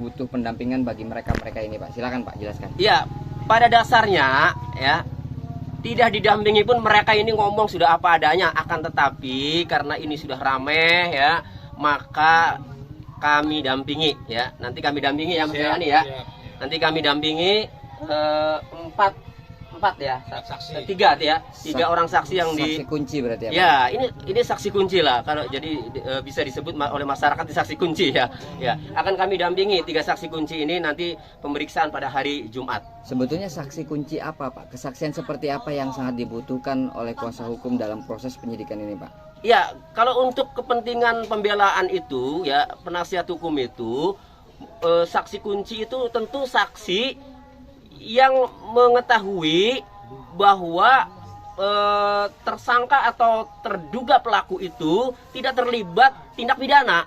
butuh pendampingan bagi mereka ini, Pak. Silakan Pak, jelaskan. Ya, pada dasarnya ya tidak didampingi pun mereka ini ngomong sudah apa adanya. Akan tetapi karena ini sudah ramai ya, maka kami dampingi ya. Nanti kami dampingi ya Mas Yani ya. Nanti kami dampingi empat ya, tiga orang saksi yang saksi kunci berarti ya. Ini saksi kunci lah, kalau jadi bisa disebut oleh masyarakat di saksi kunci ya. Ya, akan kami dampingi 3 saksi kunci ini nanti pemeriksaan pada hari Jumat. Sebetulnya saksi kunci apa, Pak? Kesaksian seperti apa yang sangat dibutuhkan oleh kuasa hukum dalam proses penyidikan ini, Pak? Ya, kalau untuk kepentingan pembelaan itu ya, penasihat hukum itu saksi kunci itu tentu saksi yang mengetahui bahwa tersangka atau terduga pelaku itu tidak terlibat tindak pidana.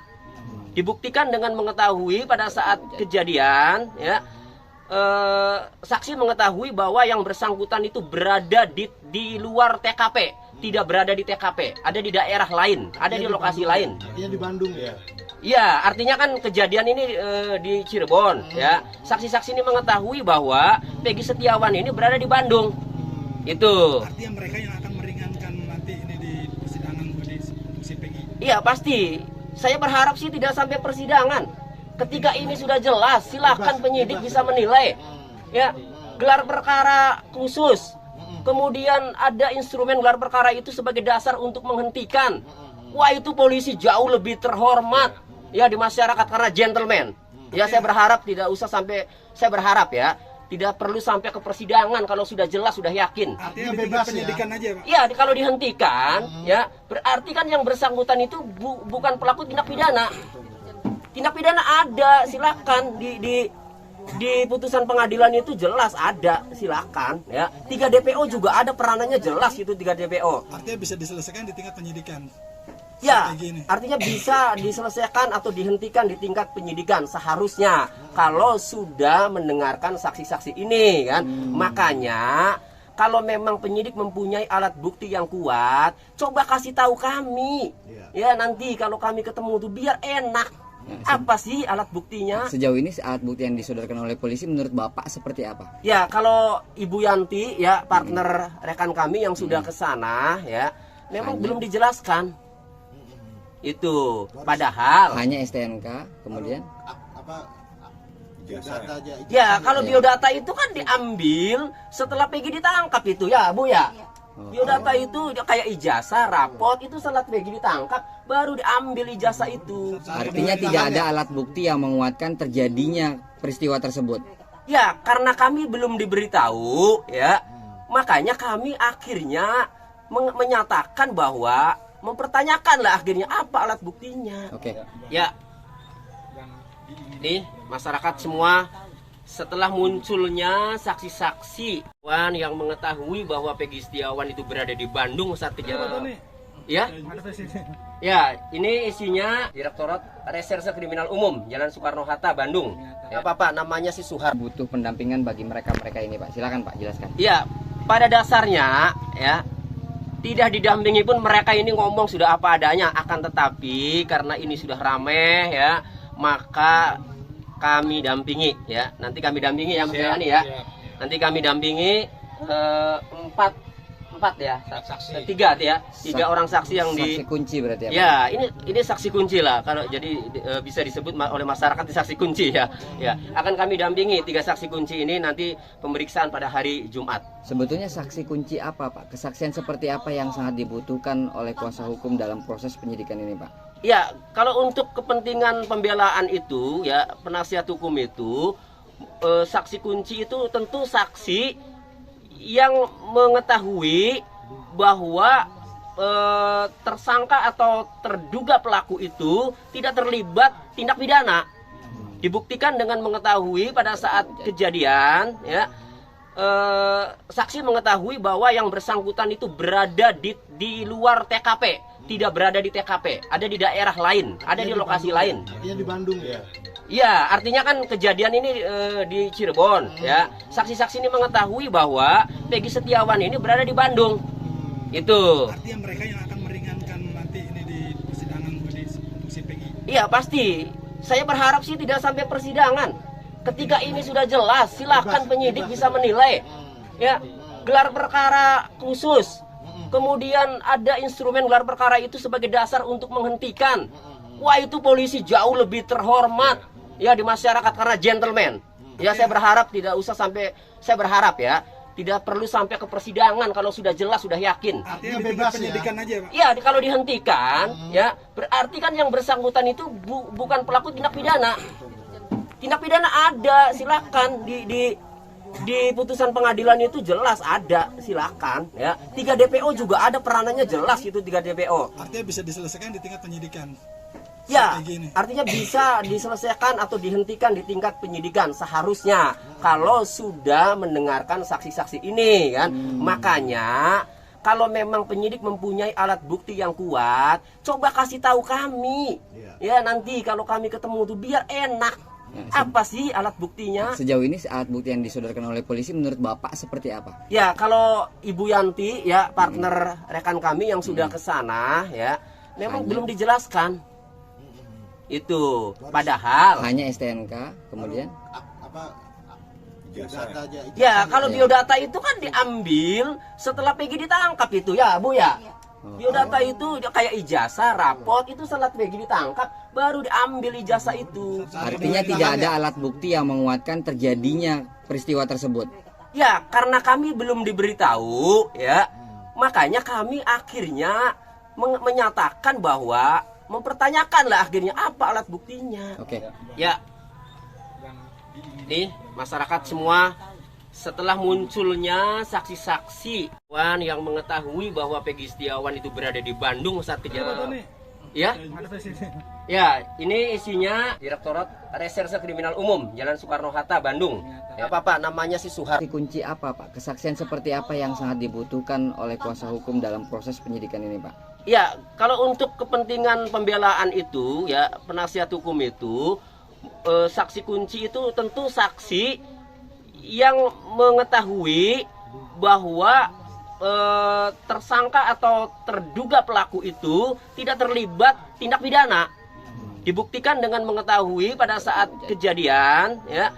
Dibuktikan dengan mengetahui pada saat kejadian ya, saksi mengetahui bahwa yang bersangkutan itu berada di luar TKP, tidak berada di TKP, ada di daerah lain, ada di lokasi lain. Artinya di Bandung ya? Ya, artinya kan kejadian ini di Cirebon ya. Saksi-saksi ini mengetahui bahwa Peggy Setiawan ini berada di Bandung. Itu. Artinya mereka yang akan meringankan nanti ini di persidangan di si Peggy. Iya, pasti. Saya berharap sih tidak sampai persidangan. Ketika ini sudah jelas, silakan penyidik bisa menilai. Ya, gelar perkara khusus. Kemudian ada instrumen gelar perkara itu sebagai dasar untuk menghentikan. Wah, itu polisi jauh lebih terhormat ya di masyarakat karena gentleman. Ya, saya berharap tidak usah sampai, saya berharap ya tidak perlu sampai ke persidangan kalau sudah jelas, sudah yakin. Artinya bebas penyidikan aja, Pak. Ya, kalau dihentikan ya berarti kan yang bersangkutan itu bukan pelaku tindak pidana. Tindak pidana ada, silakan di putusan pengadilan itu jelas ada, silakan ya. 3 DPO juga ada peranannya jelas itu 3 DPO. Artinya bisa diselesaikan di tingkat penyidikan. Ya, artinya bisa diselesaikan atau dihentikan di tingkat penyidikan seharusnya kalau sudah mendengarkan saksi-saksi ini kan. Makanya kalau memang penyidik mempunyai alat bukti yang kuat, coba kasih tahu kami. Ya, nanti kalau kami ketemu tuh biar enak. Apa sih alat buktinya? Sejauh ini alat bukti yang disodorkan oleh polisi menurut Bapak seperti apa? Ya, kalau Ibu Yanti ya partner rekan kami yang sudah ke sana ya, memang belum dijelaskan. Itu padahal hanya STNK kemudian biodata aja. Ya, kalau biodata itu kan diambil setelah Peggy ditangkap itu ya, Bu ya. Biodata itu kayak ijazah, rapot itu setelah Peggy ditangkap baru diambil ijazah itu. Artinya tidak ada alat bukti yang menguatkan terjadinya peristiwa tersebut. Ya, karena kami belum diberitahu ya. Makanya kami akhirnya menyatakan bahwa mempertanyakan lah akhirnya apa alat buktinya. Oke. Ya. Nih, masyarakat semua setelah munculnya saksi-saksi yang mengetahui bahwa Peggy Setiawan itu berada di Bandung saat kejadian. Ya. Ya, ini isinya Direktorat Reserse Kriminal Umum Jalan Soekarno-Hatta, Bandung. Ya, Pak, namanya si Suhar. Butuh pendampingan bagi mereka ini, Pak. Silakan Pak, jelaskan. Ya, pada dasarnya ya tidak didampingi pun mereka ini ngomong sudah apa adanya. Akan tetapi karena ini sudah ramai ya, maka kami dampingi ya. Nanti kami dampingi ya Mas Yani ya. Nanti kami dampingi empat ya, tiga orang saksi yang saksi kunci berarti ya. Ini saksi kunci lah, kalau jadi bisa disebut oleh masyarakat di saksi kunci ya. Ya, akan kami dampingi 3 saksi kunci ini nanti pemeriksaan pada hari Jumat. Sebetulnya saksi kunci apa, Pak? Kesaksian seperti apa yang sangat dibutuhkan oleh kuasa hukum dalam proses penyidikan ini, Pak? Ya, kalau untuk kepentingan pembelaan itu ya, penasihat hukum itu saksi kunci itu tentu saksi yang mengetahui bahwa tersangka atau terduga pelaku itu tidak terlibat tindak pidana. Dibuktikan dengan mengetahui pada saat kejadian ya, saksi mengetahui bahwa yang bersangkutan itu berada di luar TKP, tidak berada di TKP, ada di daerah lain, ada di lokasi lain. Artinya di Bandung ya? Ya, artinya kan kejadian ini di Cirebon ya. Saksi-saksi ini mengetahui bahwa Peggy Setiawan ini berada di Bandung. Itu. Artinya mereka yang akan meringankan nanti ini di persidangan di si Peggy. Iya, pasti. saya berharap sih tidak sampai persidangan. Ketika ini sudah jelas, silakan penyidik bisa menilai. Ya, gelar perkara khusus. Kemudian ada instrumen gelar perkara itu sebagai dasar untuk menghentikan. Wah, itu polisi jauh lebih terhormat ya di masyarakat karena gentleman. Ya, saya berharap tidak usah sampai, saya berharap ya tidak perlu sampai ke persidangan kalau sudah jelas, sudah yakin. Artinya bebas penyidikan aja, Pak. Ya, kalau dihentikan, ya berarti kan yang bersangkutan itu bukan pelaku tindak pidana. Tindak pidana ada, silakan di putusan pengadilan itu jelas ada, silakan. Ya, 3 DPO juga ada peranannya jelas itu 3 DPO. Artinya bisa diselesaikan di tingkat penyidikan. Ya, Strategi ini. artinya bisa diselesaikan atau dihentikan di tingkat penyidikan seharusnya kalau sudah mendengarkan saksi-saksi ini kan. Makanya kalau memang penyidik mempunyai alat bukti yang kuat, coba kasih tahu kami. Ya, nanti kalau kami ketemu tuh biar enak. Apa sih alat buktinya? Sejauh ini alat bukti yang disodorkan oleh polisi menurut Bapak seperti apa? Ya, kalau Ibu Yanti ya partner rekan kami yang sudah ke sana ya, memang belum dijelaskan. Itu padahal Hanya STNK kemudian ya kalau biodata itu kan diambil setelah Peggy ditangkap itu ya Bu ya. Biodata itu kayak ijazah, rapot itu setelah Peggy ditangkap baru diambil ijazah itu. artinya tidak ada alat bukti yang menguatkan terjadinya peristiwa tersebut. Ya, karena kami belum diberitahu ya. Makanya kami akhirnya menyatakan bahwa mempertanyakan lah akhirnya apa alat buktinya. Oke. Ya, nih masyarakat semua setelah munculnya saksi-saksi yang mengetahui bahwa Peggy Setiawan itu berada di Bandung saat kejadian. Ya, ya ini isinya Direktorat Reserse Kriminal Umum Jalan Soekarno-Hatta Bandung. Ya, Pak, namanya si Suhar. Kunci apa Pak? Kesaksian seperti apa yang sangat dibutuhkan oleh kuasa hukum dalam proses penyidikan ini Pak? Ya, kalau untuk kepentingan pembelaan itu, ya penasihat hukum itu, saksi kunci itu tentu saksi yang mengetahui bahwa tersangka atau terduga pelaku itu tidak terlibat tindak pidana. Dibuktikan dengan mengetahui pada saat kejadian, ya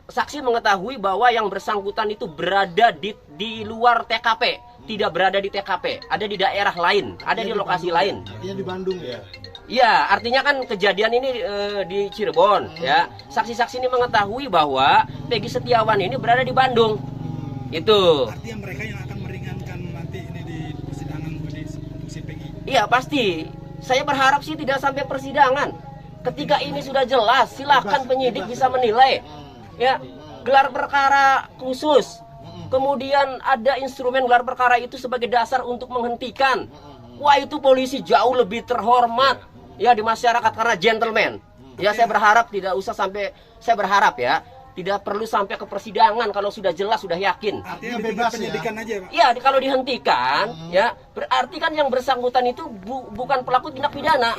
saksi mengetahui bahwa yang bersangkutan itu berada di luar TKP. Tidak berada di TKP, ada di daerah lain, ada di lokasi lain. Artinya di Bandung ya? Iya, artinya kan kejadian ini di Cirebon, ya. Saksi-saksi ini mengetahui bahwa Peggy Setiawan ini berada di Bandung. Itu. Artinya mereka yang akan meringankan nanti ini di persidangan di si Peggy. Iya, pasti. Saya berharap sih tidak sampai persidangan. Ketika ini sudah jelas, silakan penyidik bisa menilai. Ya, gelar perkara khusus. Kemudian ada instrumen gelar perkara itu sebagai dasar untuk menghentikan. Wah, itu polisi jauh lebih terhormat ya di masyarakat karena gentleman. Ya, saya berharap tidak usah sampai, saya berharap ya tidak perlu sampai ke persidangan kalau sudah jelas, sudah yakin. Artinya bebas penyidikan aja, Pak. Ya, kalau dihentikan ya berarti kan yang bersangkutan itu bukan pelaku tindak pidana.